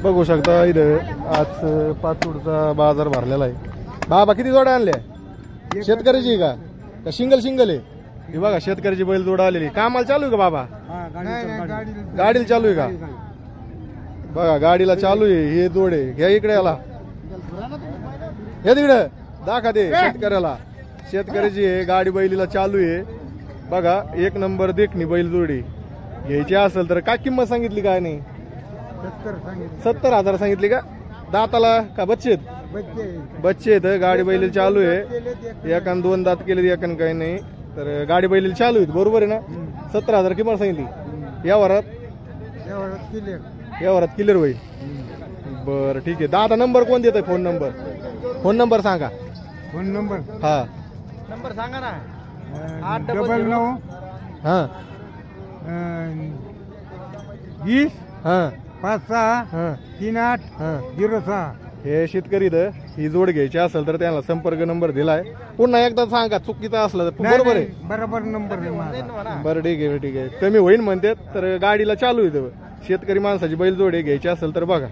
बघू शकता इथं आज पाचूडचा बाजार भरलेला आहे। बाबा किती जोड्या आणल्या? शेतकऱ्याची आहे का सिंगल सिंगल आहे? हे बघा शेतकऱ्याची बैल जोड आलेली। कामाला चालू आहे का बाबा? गाडीला चालू आहे का? बघा गाडीला चालू आहे। हे जोड आहे। घ्या इकडे याला, हे तिकडे दाखा दे शेतकऱ्याला। शेतकऱ्याची आहे गाडी, बैलीला चालू आहे बघा। एक नंबर देखणी बैल जोडी घ्यायची असेल तर काय किंमत सांगितली? काय नाही 70,000 सांगितली का? दाताला का बच्चे बच्चे आहेत? गाडी बैलीला चालू आहे। एकान 2 दात केले, एकान काही नाही, तर गाडी बैलीला चालू आहेत बरोबर आहे ना? 70,000 किंमत सांगितली। यावरात क्लिअर होईल। बरं ठीक आहे। दादा नंबर कोण देतोय? फोन नंबर सांगा। फोन नंबर हा नंबर सांगा ना। 899 हा 20 हा 56 हा 38 हा 06। हे शेतकरी इथं ही जोड घ्यायची असेल तर त्यांना संपर्क नंबर दिलाय। पुन्हा एकदा सांगा, चुकीचा असला तर बरोबर आहे? बरोबर नंबर आहे माझा। बरं ठीक आहे ठीक आहे। कमी होईल म्हणतात तर गाडीला चालू आहे। शेतकरी माणसाची बैल जोड घ्यायची असेल तर बघा।